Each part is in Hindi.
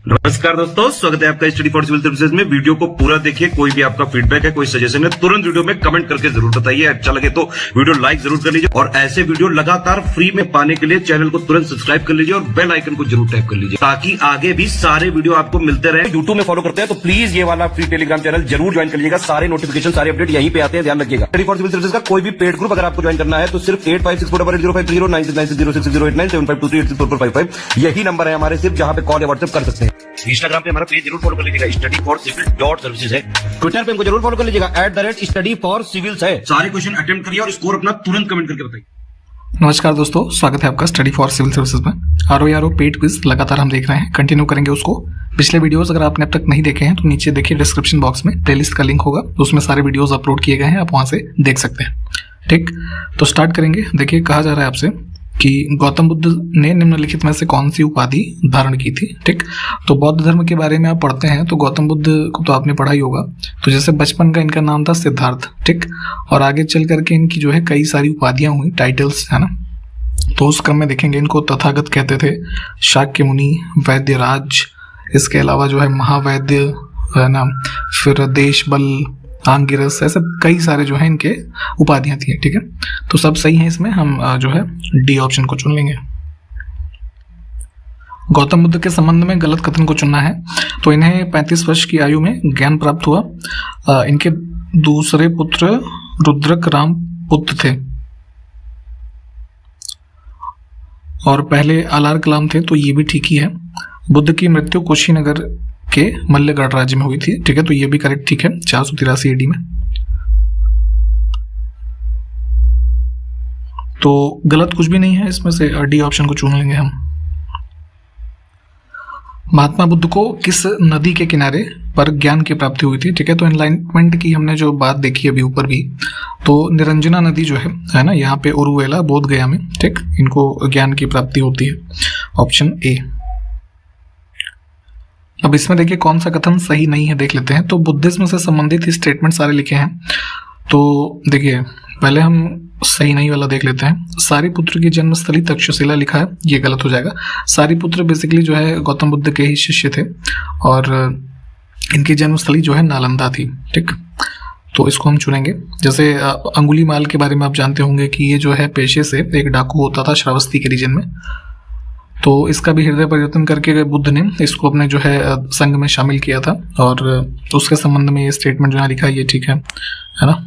नमस्कार दोस्तों, स्वागत है आपका स्टडी फॉर सिविल सर्विसेज में। वीडियो को पूरा देखिए। कोई भी आपका फीडबैक है, कोई सजेशन है, तुरंत वीडियो में कमेंट करके जरूर बताइए। अच्छा लगे तो वीडियो लाइक जरूर कर लीजिए और ऐसे वीडियो लगातार फ्री में पाने के लिए चैनल को तुरंत सब्सक्राइब कर लीजिए और बेल आइकन को जरूर टैप कर लीजिए ताकि आगे भी सारे वीडियो आपको मिलते रहे। यूट्यूब में फॉलो करते हैं तो प्लीज ये वाला फ्री टेलीग्राम चैनल जरूर ज्वाइन कर लीजिएगा। सारे नोटिफिकेशन, सारे अपडेट यहीं पे आते हैं, ध्यान रखिएगा। स्टडी फॉर सिविल सर्विसेज का कोई भी पेड ग्रुप अगर आपको ज्वाइन करना है तो सिर्फ 85648056060609797523864455 यही नंबर है हमारे, सिर्फ जहां पे कॉल या व्हाट्सएप कर सकते हैं। इंस्टाग्राम पे हमारा पेज जरूर फॉलो कर लीजिएगा, स्टडी फॉर सिविल .सर्विसेज है। ट्विटर पे हमको जरूर फॉलो कर लीजिएगा, @study for civils है। सारे क्वेश्चन अटेम्प्ट करिए और स्कोर अपना तुरंत कमेंट करके बताइए। नमस्कार दोस्तों, स्वागत है आपका स्टडी फॉर सिविल सर्विसेज में। आरओ पेड क्विज लगातार हम देख रहे हैं, कंटिन्यू करेंगे उसको। पिछले वीडियोस अगर आपने अब तक नहीं देखे हैं तो नीचे देखिए डिस्क्रिप्शन बॉक्स में प्लेलिस्ट का लिंक होगा, उसमें सारे वीडियोस अपलोड किए गए हैं, आप वहां से देख सकते हैं। ठीक, तो स्टार्ट करेंगे। देखिए, कहा जा रहा है आपसे कि गौतम बुद्ध ने निम्नलिखित में से कौन सी उपाधि धारण की थी। ठीक, तो बौद्ध धर्म के बारे में आप पढ़ते हैं तो गौतम बुद्ध को तो आपने पढ़ा ही होगा। तो जैसे बचपन का इनका नाम था सिद्धार्थ, ठीक, और आगे चल करके इनकी जो है कई सारी उपाधियां हुई, टाइटल्स, है ना। तो उस क्रम में देखेंगे इनको तथागत कहते थे, शाक्य मुनि, वैद्यराज, इसके अलावा जो है महावैद्य, है ना, फिर देश बल, आंगिरस, ऐसे कई सारे जो है इनके उपाधियां थी। ठीक है, तो सब सही है। इसमें हम जो है डी ऑप्शन को चुन लेंगे। गौतम बुद्ध के संबंध में गलत कथन को चुनना है। तो इन्हें 35 वर्ष की आयु में ज्ञान प्राप्त हुआ। इनके दूसरे पुत्र रुद्रक राम पुत्र थे और पहले आलार कलाम थे, तो ये भी ठीक ही है। बुद्ध की मृत्यु कुशीनगर के मल्लगढ़ राज्य में हुई थी। ठीक है, तो ये भी करेक्ट, ठीक है, 483 AD में। तो गलत कुछ भी नहीं है इसमें से, डी ऑप्शन को चुन लेंगे हम। महात्मा बुद्ध को किस नदी के किनारे पर ज्ञान की प्राप्ति हुई थी। ठीक है, तो एनलाइटमेंट की हमने जो बात देखी अभी ऊपर भी, तो निरंजना नदी जो है ना, यहाँ पे उरुवेला, बोध गया में, ठीक, इनको ज्ञान की प्राप्ति होती है। Option A. अब इसमें देखिए कौन सा कथन सही नहीं है, देख लेते हैं। तो बुद्धिज्म से संबंधित स्टेटमेंट सारे लिखे हैं। तो देखिए पहले हम सही नहीं वाला देख लेते हैं। सारीपुत्र की जन्मस्थली तक्षशिला लिखा है, ये गलत हो जाएगा। सारीपुत्र बेसिकली जो है गौतम बुद्ध के ही शिष्य थे और इनकी जन्मस्थली जो है नालंदा थी। ठीक, तो इसको हम चुनेंगे। जैसे अंगुलीमाल के बारे में आप जानते होंगे कि ये जो है पेशे से एक डाकू होता था श्रावस्ती के रीजन में। तो इसका भी हृदय परिवर्तन करके बुद्ध ने इसको अपने जो है संघ में शामिल किया था और उसके संबंध में ये स्टेटमेंट जो है लिखा है, ये ठीक है ना।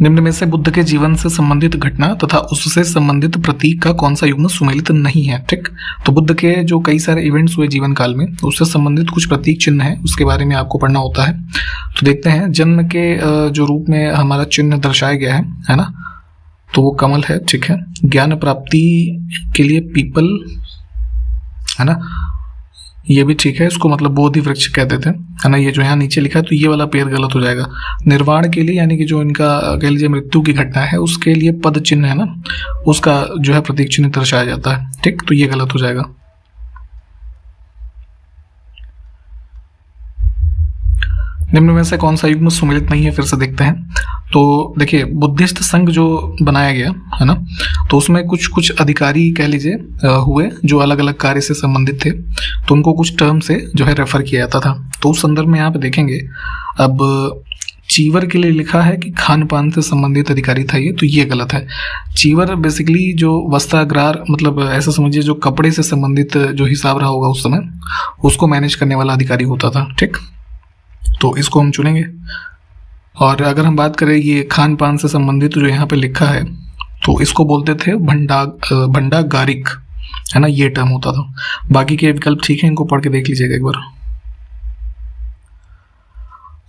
निम्न में से बुद्ध के जीवन से संबंधित घटना तथा उससे संबंधित प्रतीक का कौन सा युग्म सुमेलित नहीं है। ठीक, तो बुद्ध के जो कई सारे इवेंट्स हुए जीवन काल में, उससे संबंधित कुछ प्रतीक चिन्ह है, उसके बारे में आपको पढ़ना होता है। तो देखते हैं, जन्म के जो रूप में हमारा चिन्ह दर्शाया गया है ना, तो वो कमल है। ठीक है, ज्ञान प्राप्ति के लिए पीपल, है ना, ये भी ठीक है, इसको मतलब बोधि वृक्ष कहते थे, है ना। ये जो यहाँ नीचे लिखा है तो ये वाला पेड़ गलत हो जाएगा। निर्वाण के लिए, यानी कि जो इनका कह लीजिए मृत्यु की घटना है, उसके लिए पद चिन्ह है ना, उसका जो है प्रतीक चिन्ह दर्शाया जाता है। ठीक, तो ये गलत हो जाएगा। निम्न में से कौन सा युग्म सुमेलित नहीं है, फिर से देखते हैं। तो देखिए बुद्धिस्ट संघ जो बनाया गया है ना, तो उसमें कुछ कुछ अधिकारी कह लीजिए हुए जो अलग अलग कार्य से संबंधित थे, तो उनको कुछ टर्म से जो है रेफर किया जाता था। तो उस संदर्भ में यहाँ पे देखेंगे, अब चीवर के लिए लिखा है कि खान पान से संबंधित अधिकारी था ये, तो ये गलत है। चीवर बेसिकली जो वस्त्रागार, मतलब ऐसा समझिए जो कपड़े से संबंधित जो हिसाब रहा होगा उस समय, उसको मैनेज करने वाला अधिकारी होता था। ठीक, तो इसको हम चुनेंगे। और अगर हम बात करें ये खान पान से संबंधित जो यहाँ पे लिखा है, तो इसको बोलते थे भंडागारिक, है ना, ये टर्म होता था। बाकी के विकल्प ठीक है, इनको पढ़ के देख लीजिएगा एक बार।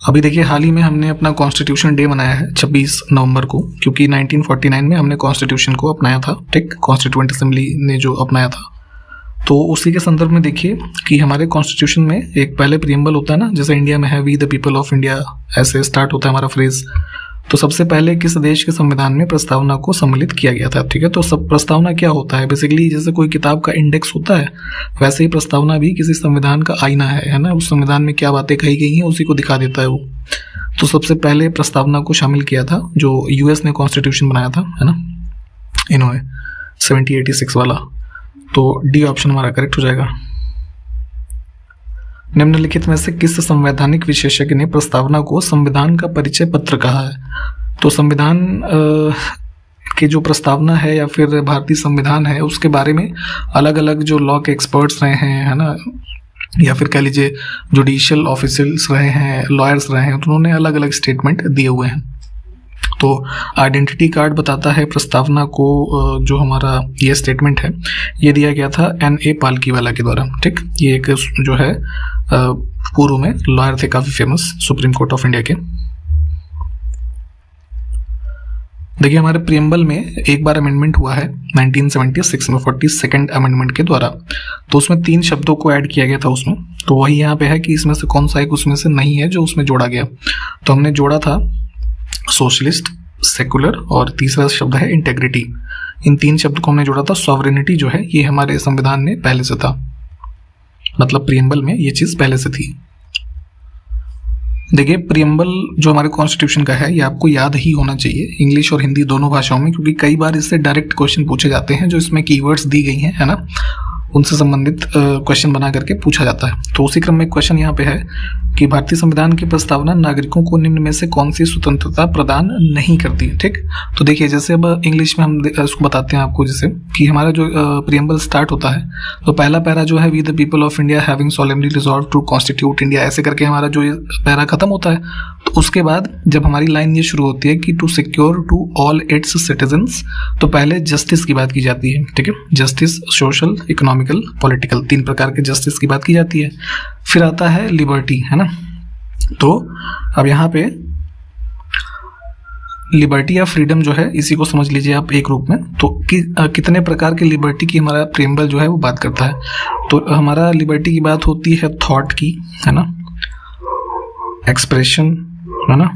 अभी देखिए हाल ही में हमने अपना कॉन्स्टिट्यूशन डे मनाया है 26 नवंबर को, क्योंकि 1949 में हमने कॉन्स्टिट्यूशन को अपनाया था। ठीक, कॉन्स्टिट्यूएंट असेंबली ने जो अपनाया था, तो उसी के संदर्भ में देखिए कि हमारे कॉन्स्टिट्यूशन में एक पहले प्रीएम्बल होता है ना, जैसे इंडिया में है we the people of India, ऐसे स्टार्ट होता है हमारा फ्रेज। तो सबसे पहले किस देश के संविधान में प्रस्तावना को सम्मिलित किया गया था। ठीक है, तो सब प्रस्तावना क्या होता है, बेसिकली जैसे कोई किताब का इंडेक्स होता है, वैसे ही प्रस्तावना भी किसी संविधान का आईना है ना। उस संविधान में क्या बातें कही गई हैं उसी को दिखा देता है वो। तो सबसे पहले प्रस्तावना को शामिल किया था जो यूएस ने कॉन्स्टिट्यूशन बनाया था, है ना, इन्होंने 1786 वाला। तो डी ऑप्शन हमारा करेक्ट हो जाएगा। निम्नलिखित में से किस संवैधानिक विशेषज्ञ ने प्रस्तावना को संविधान का परिचय पत्र कहा है? तो संविधान की जो प्रस्तावना है या फिर भारतीय संविधान है उसके बारे में अलग अलग जो लॉ के एक्सपर्ट्स रहे हैं, है ना, या फिर कह लीजिए जुडिशियल ऑफिसर्स रहे हैं, लॉयर्स रहे हैं, तो उन्होंने अलग अलग स्टेटमेंट दिए हुए हैं। तो आइडेंटिटी कार्ड बताता है प्रस्तावना को, जो हमारा ये स्टेटमेंट है ये दिया गया था N.A. पालकीवाला के द्वारा। ठीक, ये एक जो है पूर्व में लॉयर थे, काफी famous, supreme court of India के। देखिए हमारे प्रियम्बल में एक बार अमेंडमेंट हुआ है 1976 में 42nd अमेंडमेंट के द्वारा। तो उसमें 3 शब्दों को ऐड किया गया था उसमें। तो वही यहाँ पे है कि इसमें से कौन सा एक उसमें से नहीं है जो उसमें जोड़ा गया। तो हमने जोड़ा था सोशलिस्ट, सेकुलर और तीसरा शब्द है इंटेग्रिटी। इन 3 शब्द को हमने जोड़ा था। सॉवरेनिटी जो है ये हमारे संविधान में पहले से था, मतलब प्रियम्बल में ये चीज पहले से थी। देखिए प्रियम्बल जो हमारे कॉन्स्टिट्यूशन का है ये आपको याद ही होना चाहिए, इंग्लिश और हिंदी दोनों भाषाओं में, क्योंकि कई बार इससे डायरेक्ट क्वेश्चन पूछे जाते हैं जो इसमें कीवर्ड्स दी गई हैं, है ना, उनसे संबंधित क्वेश्चन बना करके पूछा जाता है। तो उसी क्रम में क्वेश्चन यहाँ पे है कि भारतीय संविधान की प्रस्तावना नागरिकों को निम्न में से कौन सी स्वतंत्रता प्रदान नहीं करती। ठीक, तो देखिए जैसे अब इंग्लिश में हम इसको बताते हैं आपको, जैसे कि हमारा जो प्रियम्बल स्टार्ट होता है तो पहला पैरा जो है we the people of India having solemnly resolve to constitute India, ऐसे करके हमारा जो ये पैरा खत्म होता है। तो उसके बाद जब हमारी लाइन ये शुरू होती है कि to secure to all its citizens, तो पहले जस्टिस की बात की जाती है। ठीक है, जस्टिस, सोशल, इकोनॉमिकल, पॉलिटिकल, 3 प्रकार के जस्टिस की बात की जाती है। फिर आता है लिबर्टी, है ना। तो अब यहाँ पे लिबर्टी या फ्रीडम जो है इसी को समझ लीजिए आप एक रूप में। तो कितने प्रकार के लिबर्टी की हमारा प्रियम्बल जो है वो बात करता है। तो हमारा लिबर्टी की बात होती है थॉट की, है ना, एक्सप्रेशन, है ना,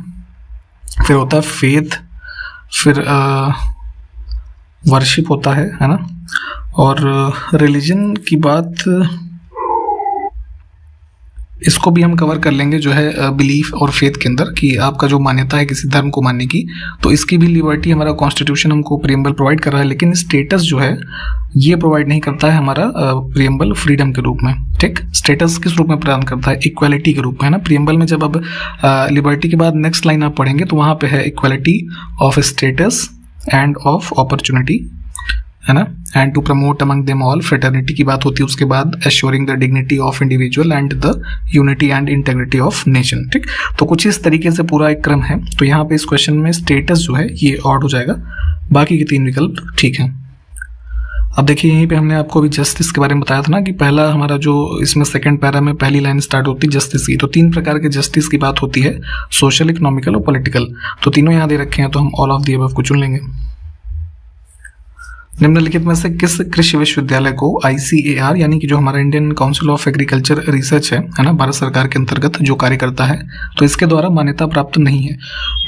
फिर होता है फेथ, फिर वर्शिप होता है ना, और रिलीजन की बात इसको भी हम कवर कर लेंगे जो है बिलीफ और फेथ के अंदर, कि आपका जो मान्यता है किसी धर्म को मानने की, तो इसकी भी लिबर्टी हमारा कॉन्स्टिट्यूशन हमको प्रियम्बल प्रोवाइड कर रहा है। लेकिन स्टेटस जो है ये प्रोवाइड नहीं करता है हमारा प्रियम्बल फ्रीडम के रूप में। ठीक, स्टेटस किस रूप में प्रदान करता है? इक्वालिटी के रूप में, है ना। प्रियम्बल में जब अब लिबर्टी के बाद नेक्स्ट लाइन आप पढ़ेंगे तो वहाँ पे है equality of status and of opportunity, है ना, and to promote among them all fraternity की बात होती है। उसके बाद assuring the dignity of individual and the unity and integrity of nation. ठीक, तो कुछ इस तरीके से पूरा एक क्रम है। तो यहाँ पे इस क्वेश्चन में स्टेटस जो है ये ऑड हो जाएगा, बाकी के 3 विकल्प ठीक हैं। अब देखिए यहीं पे हमने आपको अभी जस्टिस के बारे में बताया था ना, कि पहला हमारा जो इसमें सेकंड पैरा में पहली लाइन स्टार्ट होती है जस्टिस की। तो 3 प्रकार के जस्टिस की बात होती है, सोशल, इकोनॉमिकल और पॉलिटिकल। तो तीनों यहाँ दे रखे हैं, तो हम ऑल ऑफ द अबव को चुन लेंगे। निम्नलिखित में से किस कृषि विश्वविद्यालय को ICAR यानी कि जो हमारा Indian council of agriculture research है ना, भारत सरकार के अंतर्गत जो कार्य करता है, तो इसके द्वारा मान्यता प्राप्त नहीं है।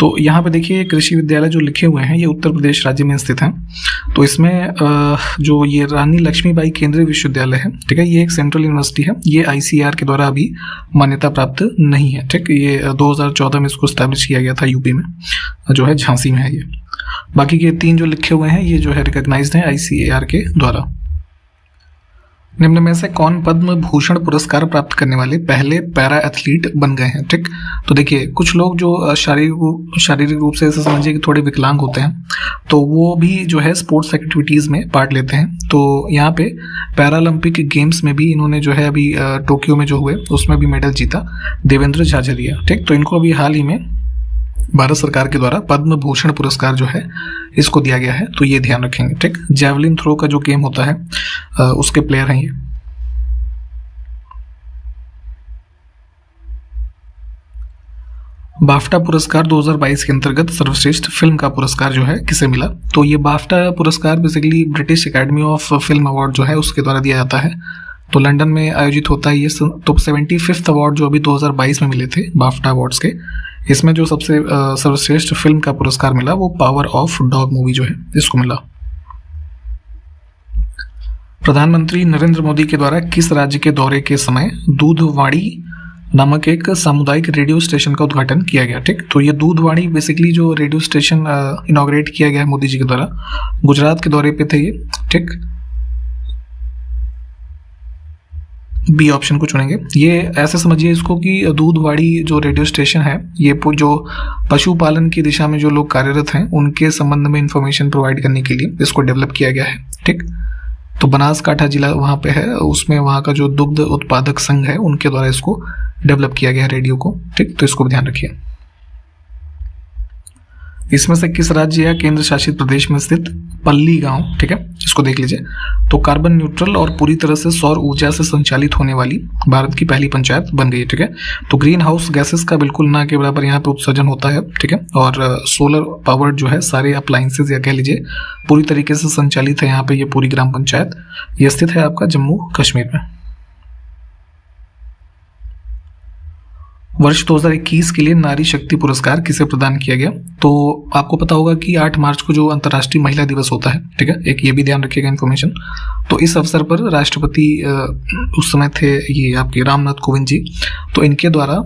तो यहाँ पे देखिए कृषि विद्यालय जो लिखे हुए हैं ये उत्तर प्रदेश राज्य में स्थित हैं। तो इसमें जो ये रानी लक्ष्मीबाई केंद्रीय विश्वविद्यालय है, ठीक है, ये एक सेंट्रल यूनिवर्सिटी है, ये ICAR के द्वारा अभी मान्यता प्राप्त नहीं है। ठीक, ये 2014 में इसको स्टैब्लिश किया गया था, यूपी में जो है, झांसी में है ये। बाकी के 3 जो लिखे हुए हैं ये जो है रिकॉग्नाइज्ड है ICAR के द्वारा। निम्न में से कौन पद्म भूषण पुरस्कार प्राप्त करने वाले पहले पैरा एथलीट बन गए हैं? ठीक, तो देखिए कुछ लोग जो शारीरिक रूप से ऐसे समझिए कि थोड़े विकलांग होते हैं, तो वो भी जो है स्पोर्ट्स एक्टिविटीज में पार्ट लेते हैं। तो यहाँ पे पैरालंपिक गेम्स में भी इन्होंने जो है अभी टोक्यो में जो हुए उसमें भी मेडल जीता, देवेंद्र झाझरिया। ठीक, तो इनको अभी हाल ही में भारत सरकार के द्वारा पद्म भूषण पुरस्कार जो है इसको दिया गया है, तो ये ध्यान रखेंगे। ठीक, जैवलिन थ्रो का जो गेम होता है उसके प्लेयर हैं ये। बाफ्टा पुरस्कार 2022 के अंतर्गत सर्वश्रेष्ठ फिल्म का पुरस्कार जो है किसे मिला? तो ये बाफ्टा पुरस्कार basically British academy of film award जो है उसके द्वारा दिया जाता है। तो लंदन में आयोजित होता है ये। तो 75th अवार्ड जो अभी 2022 में मिले थे बाफ्टा अवार्ड्स के, इसमें जो सबसे सर्वश्रेष्ठ फिल्म का पुरस्कार मिला वो पावर ऑफ डॉग मूवी जो है इसको मिला। प्रधानमंत्री नरेंद्र मोदी के द्वारा किस राज्य के दौरे के समय दूधवाणी नामक एक सामुदायिक रेडियो स्टेशन का उद्घाटन किया गया? ठीक, तो ये दूधवाणी बेसिकली जो रेडियो स्टेशन इनॉग्रेट किया गया है मोदी जी के द्वारा, गुजरात के दौरे पे थे ये। ठीक, बी ऑप्शन को चुनेंगे। ये ऐसे समझिए इसको कि दूधवाड़ी जो रेडियो स्टेशन है, ये जो पशुपालन की दिशा में जो लोग कार्यरत हैं उनके संबंध में इंफॉर्मेशन प्रोवाइड करने के लिए इसको डेवलप किया गया है। ठीक, तो बनासकांठा जिला वहाँ पे है, उसमें वहाँ का जो दुग्ध उत्पादक संघ है उनके द्वारा इसको डेवलप किया गया है रेडियो को। ठीक, तो इसको भी ध्यान रखिए। इसमें से किस राज्य या केंद्र शासित प्रदेश में स्थित पल्ली गांव, ठीक है, इसको देख लीजिए, तो कार्बन न्यूट्रल और पूरी तरह से सौर ऊर्जा से संचालित होने वाली भारत की पहली पंचायत बन गई है। ठीक है, तो ग्रीन हाउस गैसेस का बिल्कुल ना के बराबर यहाँ पे उत्सर्जन होता है। ठीक है, और सोलर पावर्ड जो है सारे अप्लायंसेज या कह लीजिए पूरी तरीके से संचालित है यहाँ पे ये पूरी ग्राम पंचायत। ये स्थित है आपका जम्मू कश्मीर में। वर्ष 2021 के लिए नारी शक्ति पुरस्कार किसे प्रदान किया गया? तो आपको पता होगा कि 8 मार्च को जो अंतर्राष्ट्रीय महिला दिवस होता है, ठीक है, एक ये भी ध्यान रखिएगा इन्फॉर्मेशन। तो इस अवसर पर राष्ट्रपति उस समय थे ये आपके रामनाथ कोविंद जी, तो इनके द्वारा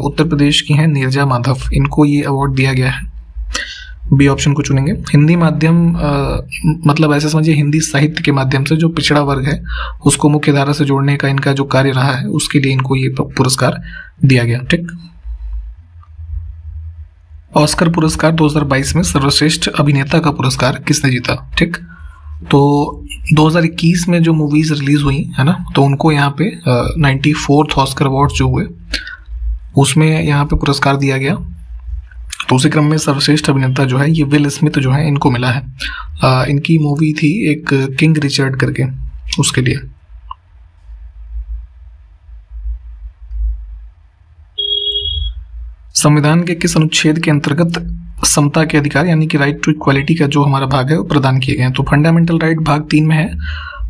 उत्तर प्रदेश की हैं नीरजा माधव, इनको ये अवार्ड दिया गया है। बी ऑप्शन को चुनेंगे। हिंदी माध्यम मतलब ऐसे समझिए हिंदी साहित्य के माध्यम से जो पिछड़ा वर्ग है उसको मुख्य धारा से जोड़ने का इनका जो कार्य रहा है उसके लिए इनको ये पुरस्कार दिया गया। ठीक, ऑस्कर पुरस्कार 2022 में सर्वश्रेष्ठ अभिनेता का पुरस्कार किसने जीता? ठीक, तो 2021 में जो मूवीज रिलीज हुई है ना, तो उनको यहाँ पे 94th ऑस्कर अवार्ड जो हुए उसमें यहाँ पे पुरस्कार दिया गया। तो उसी क्रम में सर्वश्रेष्ठ अभिनेता जो है ये विल स्मिथ जो है इनको मिला है। इनकी मूवी थी एक किंग रिचर्ड करके, उसके लिए। संविधान के किस अनुच्छेद के अंतर्गत समता के अधिकार यानी कि राइट टू इक्वालिटी का जो हमारा भाग है वो प्रदान किए गए हैं? तो फंडामेंटल राइट भाग 3 में है,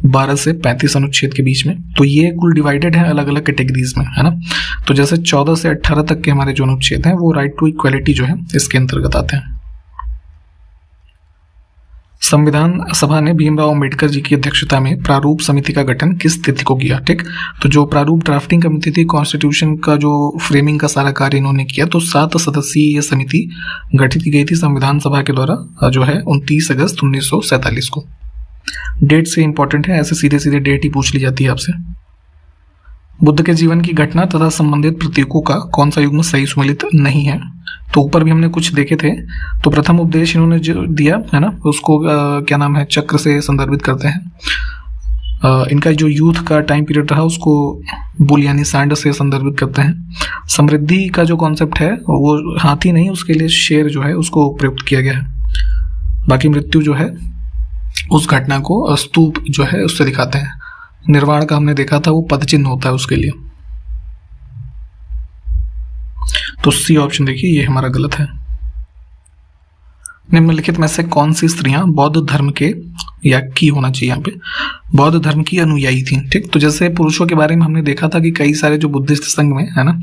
12 से 35 अनुच्छेद के बीच में। तो ये कुल डिवाइडेड है अलग अलग कैटेगरीज में, है ना। तो जैसे 14 से 18 तक के हमारे जो अनुच्छेद हैं वो राइट टू इक्वालिटी जो है इसके अंतर्गत आते हैं। संविधान सभा ने भीमराव अंबेडकर जी की अध्यक्षता में प्रारूप समिति का गठन किस तिथि को किया? ठीक, तो जो प्रारूप ड्राफ्टिंग कमेटी थी कॉन्स्टिट्यूशन का जो फ्रेमिंग का सारा कार्य इन्होंने किया, तो 7 सदस्यीय ये समिति गठित की गई थी संविधान सभा के द्वारा जो है 29 अगस्त 1947 को। डेट से इंपॉर्टेंट है, ऐसे सीधे सीधे डेट ही पूछ ली जाती है आपसे। बुद्ध के जीवन की घटना तथा संबंधित प्रतीकों का कौन सा युग्म सही सुमेलित नहीं है? तो ऊपर भी हमने कुछ देखे थे। तो प्रथम उपदेश इन्होंने जो दिया है ना, उसको क्या नाम है, चक्र से संदर्भित करते हैं। इनका जो यूथ का टाइम पीरियड रहा उसको बुल यानी सैंड से संदर्भित करते हैं। समृद्धि का जो कॉन्सेप्ट है वो हाथी नहीं, उसके लिए शेर जो है उसको प्रयुक्त किया गया है। बाकी मृत्यु जो है उस घटना को स्तूप जो है उससे दिखाते हैं। निर्वाण का हमने देखा था वो पद चिन्ह होता है उसके लिए। तो सी ऑप्शन देखिए ये हमारा गलत है। निम्नलिखित में से कौन सी स्त्रियां बौद्ध धर्म के या की होना चाहिए यहाँ पे बौद्ध धर्म की अनुयायी थी? ठीक, तो जैसे पुरुषों के बारे में हमने देखा था कि कई सारे जो बुद्धिस्ट संघ में है ना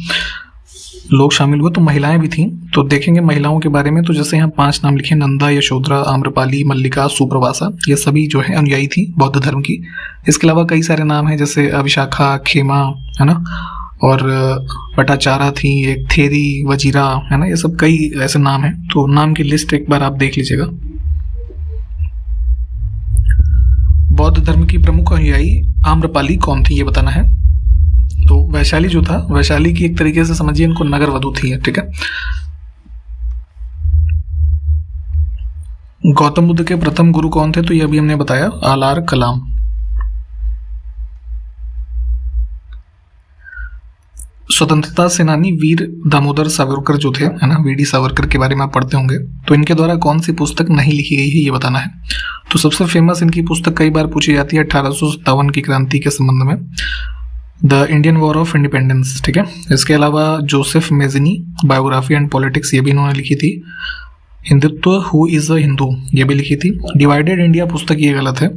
लोग शामिल हुए, तो महिलाएं भी थीं। तो देखेंगे महिलाओं के बारे में, तो जैसे यहाँ 5 नाम लिखे, नंदा, यशोधरा, आम्रपाली, मल्लिका, सुप्रवासा, ये सभी जो है अनुयायी थी बौद्ध धर्म की। इसके अलावा कई सारे नाम हैं जैसे विशाखा, खेमा, है ना, और पटाचारा थी, एक थेरी, वजीरा, है ना, ये सब कई ऐसे नाम हैं। तो नाम की लिस्ट एक बार आप देख लीजिएगा। बौद्ध धर्म की प्रमुख अनुयायी आम्रपाली कौन थी ये बताना है। तो वैशाली जो था, वैशाली की एक तरीके से समझिए इनको नगर वधु थी। ठीक है, गौतम बुद्ध के प्रथम गुरु कौन थे? तो ये अभी हमने बताया, आलार कलाम। स्वतंत्रता सेनानी वीर दामोदर सावरकर जो थे, है ना, वीडी सावरकर के बारे में आप पढ़ते होंगे। तो इनके द्वारा कौन सी पुस्तक नहीं लिखी गई है ये बताना है। तो सबसे फेमस इनकी पुस्तक कई बार पूछी जाती है 1857 की क्रांति के संबंध में, the Indian war of independence. ठीक है, इसके अलावा Joseph Mazzini, biography and politics, ये भी इन्होंने लिखी थी। Hindutva, who is a Hindu, ये भी लिखी थी। डिवाइडेड इंडिया पुस्तक ये गलत है।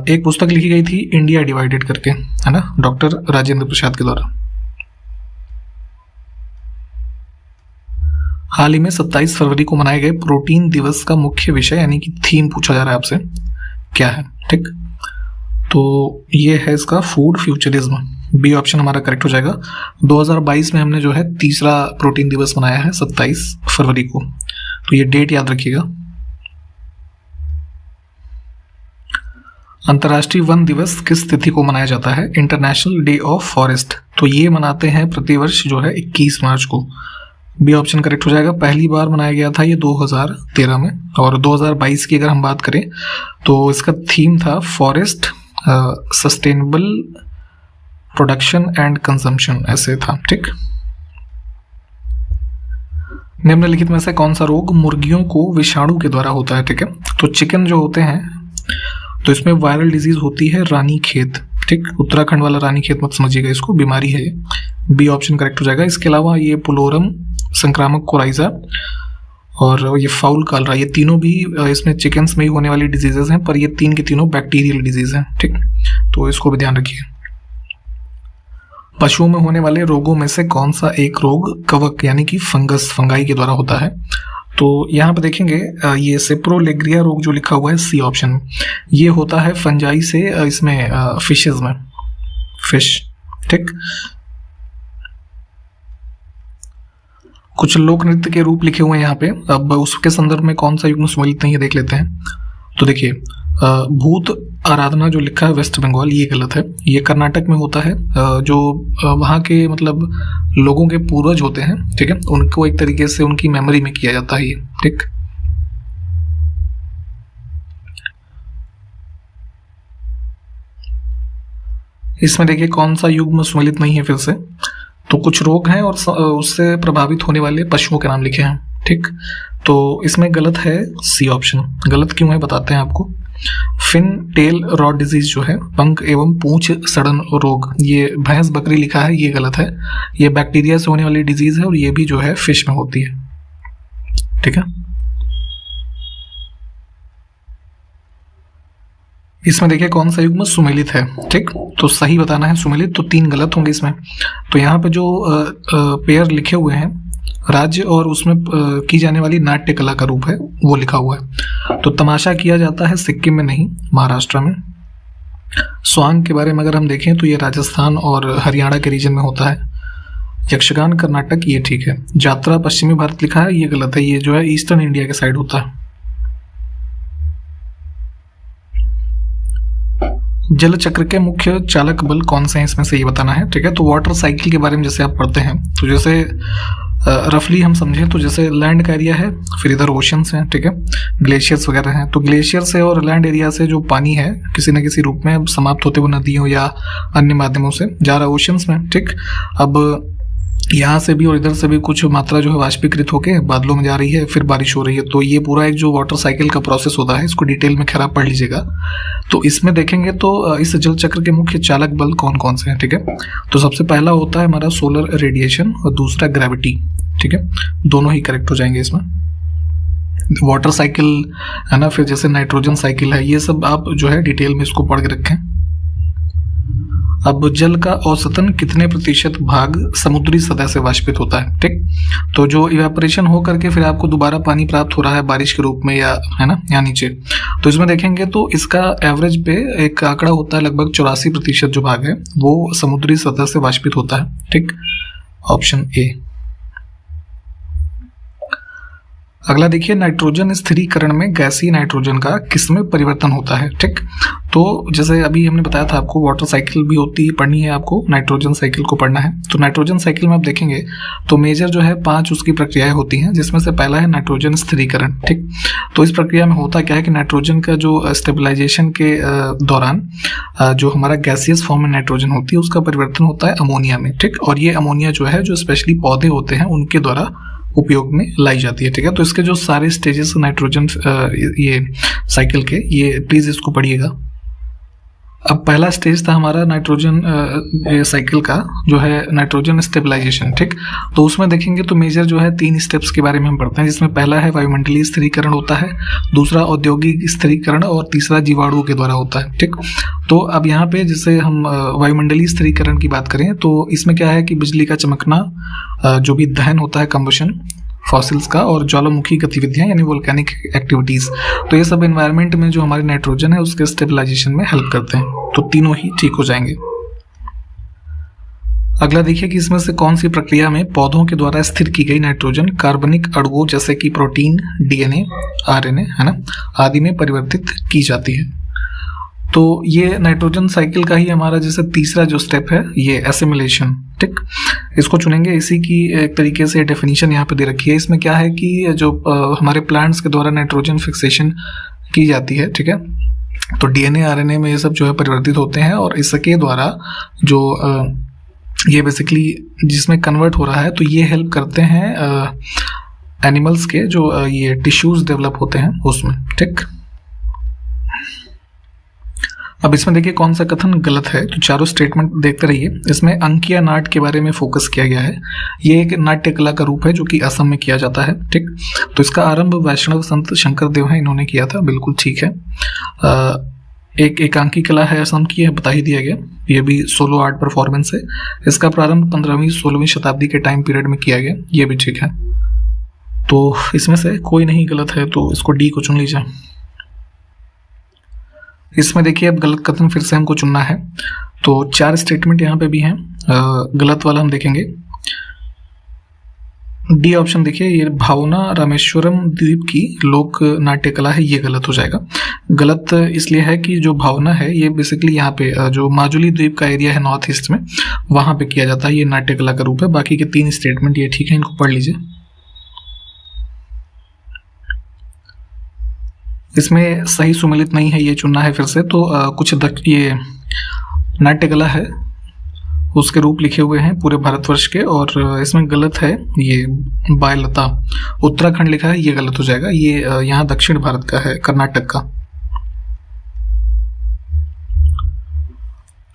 एक पुस्तक लिखी गई थी इंडिया डिवाइडेड करके, है ना, डॉक्टर राजेंद्र प्रसाद के द्वारा। हाल ही में 27 फरवरी को मनाए गए प्रोटीन दिवस का मुख्य विषय यानी कि थीम पूछा जा रहा है आपसे, क्या है? ठीक, तो ये है इसका फूड फ्यूचरिज्म। बी ऑप्शन हमारा करेक्ट हो जाएगा। 2022 में हमने जो है तीसरा प्रोटीन दिवस मनाया है 27 फरवरी को, तो ये डेट याद रखिएगा। अंतर्राष्ट्रीय वन दिवस किस तिथि को मनाया जाता है? International day of forest. तो ये मनाते हैं प्रतिवर्ष जो है 21 मार्च को। बी ऑप्शन करेक्ट हो जाएगा। पहली बार मनाया गया था ये 2013 में, और 2022 की अगर हम बात करें तो इसका थीम था forest sustainable production and consumption, ऐसे था। ठीक, निम्नलिखित में से कौन सा रोग मुर्गियों को विषाणु के द्वारा होता है? ठीक है, तो चिकन जो होते हैं तो इसमें वायरल डिजीज होती है रानीखेत। ठीक, उत्तराखंड वाला रानीखेत मत समझिएगा, इसको बीमारी है। बी ऑप्शन करेक्ट हो जाएगा। इसके अलावा ये पुलोरम, संक्रामक कोराइजा और ये फाउल कालरा, ये तीनों भी इसमें चिकन्स में ही होने वाली डिजीजेज हैं, पर ये तीन के तीनों बैक्टीरियल डिजीज हैं। ठीक, तो इसको भी ध्यान रखिए। पशुओं में होने वाले रोगों में से कौन सा एक रोग कवक यानी कि फंगाई के द्वारा होता है? तो यहाँ पे देखेंगे ये सेप्रोलेग्रिया रोग जो लिखा हुआ है सी ऑप्शन, ये होता है फंजाई से इसमें फिशेज में, फिश। ठीक, कुछ लोक नृत्य के रूप लिखे हुए हैं यहाँ पे। अब उसके संदर्भ में कौन सा युग्म सम्मिलित नहीं है देख लेते हैं। तो देखिए भूत आराधना जो लिखा है वेस्ट बंगाल, ये गलत है। ये कर्नाटक में होता है। जो वहाँ के मतलब लोगों के पूर्वज होते हैं, ठीक है, उनको एक तरीके से उनकी मेमोरी में किया जाता है ये। ठीक, इसमें देखिए कौन सा युग्म सम्मिलित नहीं है फिर से। तो कुछ रोग हैं और उससे प्रभावित होने वाले पशुओं के नाम लिखे हैं। ठीक, तो इसमें गलत है सी ऑप्शन। गलत क्यों है बताते हैं आपको। फिन टेल रॉड डिजीज जो है, पंख एवं पूंछ सड़न रोग, ये भैंस बकरी लिखा है, ये गलत है। ये बैक्टीरिया से होने वाली डिजीज है और ये भी जो है फिश में होती है। ठीक है, इसमें देखिए कौन सा युग्म सुमेलित है। ठीक, तो सही बताना है सुमेलित, तो 3 गलत होंगे इसमें। तो यहाँ पे जो पेयर लिखे हुए हैं राज्य और उसमें की जाने वाली नाट्य कला का रूप है वो लिखा हुआ है। तो तमाशा किया जाता है सिक्किम में नहीं, महाराष्ट्र में। स्वांग के बारे में अगर हम देखें तो ये राजस्थान और हरियाणा के रीजन में होता है। यक्षगान कर्नाटक, ये ठीक है। यात्रा पश्चिमी भारत लिखा है, ये गलत है। ये जो है ईस्टर्न इंडिया के साइड होता है। जल चक्र के मुख्य चालक बल कौन से हैं इसमें से ये बताना है। ठीक है, तो वाटर साइकिल के बारे में जैसे आप पढ़ते हैं तो जैसे रफली हम समझें तो जैसे लैंड का एरिया है, फिर इधर ओशंस हैं, ठीक है, ग्लेशियर्स वगैरह हैं। तो ग्लेशियर से और लैंड एरिया से जो पानी है किसी न किसी रूप में समाप्त होते हुए नदियों या अन्य माध्यमों से जा रहा है ओशंस में। ठीक, अब यहाँ से भी और इधर से भी कुछ मात्रा जो है वाष्पीकृत होकर बादलों में जा रही है, फिर बारिश हो रही है। तो ये पूरा एक जो वाटर साइकिल का प्रोसेस होता है, इसको डिटेल में खैर आप पढ़ लीजिएगा। तो इसमें देखेंगे तो इस जल चक्र के मुख्य चालक बल कौन कौन से हैं। ठीक है, तो सबसे पहला होता है हमारा सोलर रेडिएशन और दूसरा ग्रेविटी। ठीक है, दोनों ही करेक्ट हो जाएंगे इसमें। वाटर साइकिल है ना, फिर जैसे नाइट्रोजन साइकिल है, ये सब आप जो है डिटेल में इसको पढ़ के रखें। अब जल का औसतन कितने प्रतिशत भाग समुद्री सतह से वाष्पित होता है? ठीक, तो जो इवेपोरेशन हो करके फिर आपको दोबारा पानी प्राप्त हो रहा है बारिश के रूप में या है ना यहाँ नीचे, तो इसमें देखेंगे तो इसका एवरेज पे एक आंकड़ा होता है लगभग 84% जो भाग है वो समुद्री सतह से वाष्पित होता है। ठीक, ऑप्शन ए। अगला देखिए, नाइट्रोजन स्थिरीकरण में गैसीय नाइट्रोजन का किसमें परिवर्तन होता है? ठीक, तो जैसे अभी हमने बताया था आपको वाटर साइकिल भी होती है, पढ़नी है आपको, नाइट्रोजन साइकिल को पढ़ना है। तो नाइट्रोजन साइकिल में आप देखेंगे तो मेजर जो है 5 उसकी प्रक्रियाएं होती हैं, जिसमें से पहला है नाइट्रोजन स्थिरीकरण। ठीक, तो इस प्रक्रिया में होता क्या है कि नाइट्रोजन का जो स्टेबलाइजेशन के दौरान जो हमारा गैसियस फॉर्म में नाइट्रोजन होती है उसका परिवर्तन होता है अमोनिया में। ठीक, और ये अमोनिया जो है जो स्पेशली पौधे होते हैं उनके द्वारा उपयोग में लाई जाती है। ठीक है, तो इसके जो सारे स्टेजेस नाइट्रोजन ये साइकिल के, ये प्लीज इसको पढ़िएगा। अब पहला स्टेज था हमारा नाइट्रोजन साइकिल का जो है नाइट्रोजन स्टेबलाइजेशन। ठीक, तो उसमें देखेंगे तो मेजर जो है 3 स्टेप्स के बारे में हम पढ़ते हैं, जिसमें पहला है वायुमंडलीय स्थिरीकरण होता है, दूसरा औद्योगिक स्थिरीकरण और तीसरा जीवाणुओं के द्वारा होता है। ठीक, तो अब यहाँ पे जैसे हम वायुमंडलीय स्थिरीकरण की बात करें तो इसमें क्या है कि बिजली का चमकना, जो भी दहन होता है कंबशन फॉसिल्स का, और ज्वालामुखी गतिविधियां यानी वोल्केनिक एक्टिविटीज, तो ये सब एनवायरनमेंट में जो हमारी नाइट्रोजन है उसके स्टेबलाइजेशन में हेल्प करते हैं। तो तीनों ही ठीक हो जाएंगे। अगला देखिए कि इसमें से कौन सी प्रक्रिया में पौधों के द्वारा स्थिर की गई नाइट्रोजन कार्बनिक अणुओं जैसे कि प्रोटीन, डीएनए, आरएनए है ना आदि में परिवर्तित की जाती है। तो ये नाइट्रोजन साइकिल का ही हमारा जैसे तीसरा जो स्टेप है ये एसिमिलेशन, ठीक, इसको चुनेंगे। इसी की एक तरीके से डेफिनेशन यहाँ पे दे रखी है। इसमें क्या है कि जो हमारे प्लांट्स के द्वारा नाइट्रोजन फिक्सेशन की जाती है, ठीक है, तो डीएनए आरएनए में ये सब जो है परिवर्तित होते हैं और इसके द्वारा जो ये बेसिकली जिसमें कन्वर्ट हो रहा है, तो ये हेल्प करते हैं एनिमल्स के जो ये टिश्यूज डेवलप होते हैं उसमें, ठीक। अब इसमें देखिए कौन सा कथन गलत है, तो चारों स्टेटमेंट देखते रहिए। इसमें अंकिया नाट के बारे में फोकस किया गया है। ये एक नाट्य कला का रूप है जो कि असम में किया जाता है, ठीक। तो इसका आरंभ वैष्णव संत शंकर देव हैं, इन्होंने किया था, बिल्कुल ठीक है। एक एकांकी कला है असम की, बता ही दिया गया। ये भी सोलो आर्ट परफॉर्मेंस है। इसका प्रारंभ 15वीं-16वीं शताब्दी के टाइम पीरियड में किया गया, ये भी ठीक है। तो इसमें से कोई नहीं गलत है, तो इसको डी को चुन लीजिए। इसमें देखिए अब गलत कथन फिर से हमको चुनना है, तो 4 स्टेटमेंट यहाँ पे भी हैं। गलत वाला हम देखेंगे, डी ऑप्शन देखिए, ये भावना रामेश्वरम द्वीप की लोक नाट्य कला है, ये गलत हो जाएगा। गलत इसलिए है कि जो भावना है ये बेसिकली यहाँ पे जो माजुली द्वीप का एरिया है नॉर्थ ईस्ट में, वहां पे किया जाता है, ये नाट्य कला का रूप है। बाकी के 3 स्टेटमेंट ये ठीक है, इनको पढ़ लीजिए। इसमें सही सुमेलित नहीं है, ये चुनना है फिर से। तो कुछ ये नाट्य कला है उसके रूप लिखे हुए हैं पूरे भारतवर्ष के, और इसमें गलत है ये बायलता, उत्तराखंड लिखा है, ये गलत हो जाएगा। ये यहाँ दक्षिण भारत का है, कर्नाटक का।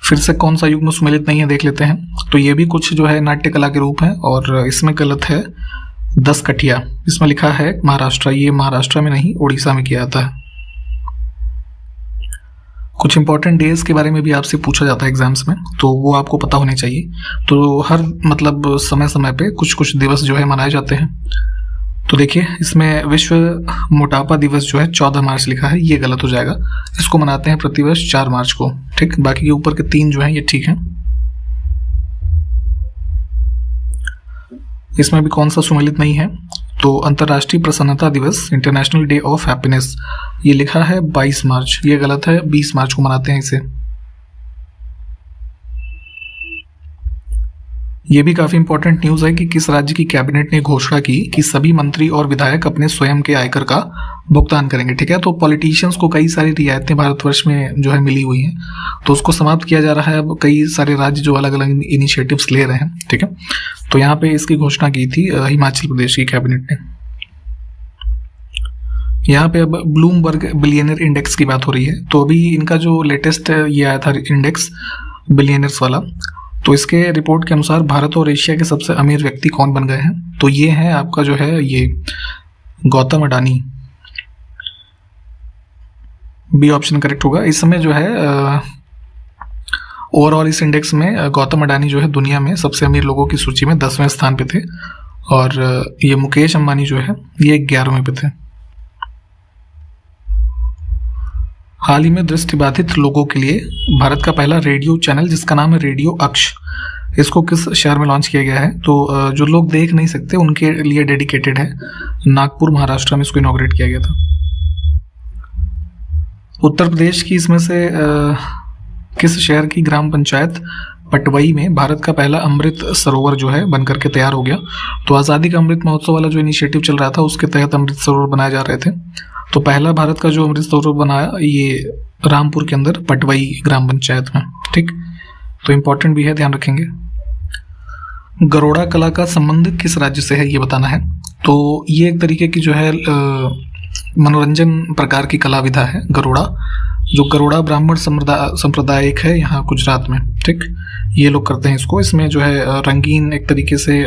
फिर से कौन सा युग्म सुमेलित नहीं है देख लेते हैं। तो ये भी कुछ जो है नाट्य कला के रूप है, और इसमें गलत है 10 कठिया, इसमें लिखा है महाराष्ट्र, ये महाराष्ट्र में नहीं उड़ीसा में किया जाता है। कुछ इंपॉर्टेंट डेज के बारे में भी आपसे पूछा जाता है एग्जाम्स में, तो वो आपको पता होने चाहिए। तो हर मतलब समय समय पे कुछ कुछ दिवस जो है मनाए जाते हैं। तो देखिए इसमें विश्व मोटापा दिवस जो है 14 मार्च लिखा है, ये गलत हो जाएगा। इसको मनाते हैं प्रतिवर्ष 4 मार्च को, ठीक। बाकी के ऊपर के 3 जो हैं ये ठीक हैं। इसमें भी कौन सा सुमेलित नहीं है, तो अंतर्राष्ट्रीय प्रसन्नता दिवस, इंटरनेशनल डे ऑफ हैप्पीनेस, ये लिखा है 22 मार्च, ये गलत है, 20 मार्च को मनाते हैं इसे। ये भी काफी इंपॉर्टेंट न्यूज है कि किस राज्य की कैबिनेट ने घोषणा की कि सभी मंत्री और विधायक अपने स्वयं के आयकर का भुगतान करेंगे, ठीक है। तो पॉलिटिशियंस को कई सारी रियायतें भारतवर्ष में जो है मिली हुई हैं, तो उसको समाप्त किया जा रहा है। अब कई सारे राज्य जो अलग अलग इनिशिएटिव्स ले रहे हैं, ठीक है। तो यहाँ पे इसकी घोषणा की थी हिमाचल प्रदेश की कैबिनेट ने। यहाँ पे अब ब्लूमबर्ग बिलियनर इंडेक्स की बात हो रही है। तो अभी इनका जो लेटेस्ट ये आया था इंडेक्स बिलियनर्स वाला, तो इसके रिपोर्ट के अनुसार भारत और एशिया के सबसे अमीर व्यक्ति कौन बन गए हैं, तो ये है आपका जो है ये Gautam Adani, B option correct होगा। इस समय जो है ओवरऑल इस इंडेक्स में गौतम अडानी जो है दुनिया में सबसे अमीर लोगों की सूची में 10वें स्थान पे थे, और ये मुकेश अंबानी जो है ये 11वें पे थे। हाल ही में दृष्टिबाधित लोगों के लिए भारत का पहला रेडियो चैनल जिसका नाम है रेडियो अक्ष, इसको किस शहर में लॉन्च किया गया है, तो जो लोग देख नहीं सकते उनके लिए डेडिकेटेड है, नागपुर महाराष्ट्र में इसको इनॉग्रेट किया गया था। उत्तर प्रदेश की इसमें से किस शहर की ग्राम पंचायत पटवई में भारत का पहला अमृत सरोवर जो है बनकर के तैयार हो गया। तो आज़ादी का अमृत महोत्सव वाला जो इनिशिएटिव चल रहा था उसके तहत अमृत सरोवर बनाए जा रहे थे। तो पहला भारत का जो अमृत सरोवर बनाया ये रामपुर के अंदर पटवई ग्राम पंचायत में, ठीक। तो इम्पोर्टेंट भी है, ध्यान रखेंगे। गरोड़ा कला का संबंध किस राज्य से है ये बताना है। तो ये एक तरीके की जो है मनोरंजन प्रकार की कला विधा है गरोड़ा, जो गरोड़ा ब्राह्मण संप्रदाय एक है यहाँ गुजरात में, ठीक। ये लोग करते हैं इसको। इसमें जो है रंगीन एक तरीके से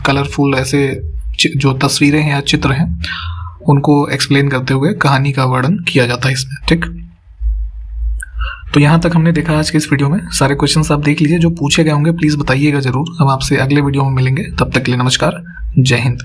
कलरफुल ऐसे जो तस्वीरें हैं या चित्र हैं उनको एक्सप्लेन करते हुए कहानी का वर्णन किया जाता है इसमें, ठीक। तो यहाँ तक हमने देखा आज के इस वीडियो में। सारे क्वेश्चंस आप देख लीजिए, जो पूछे गए होंगे प्लीज बताइएगा जरूर। हम आपसे अगले वीडियो में मिलेंगे, तब तक के लिए नमस्कार, जय हिंद।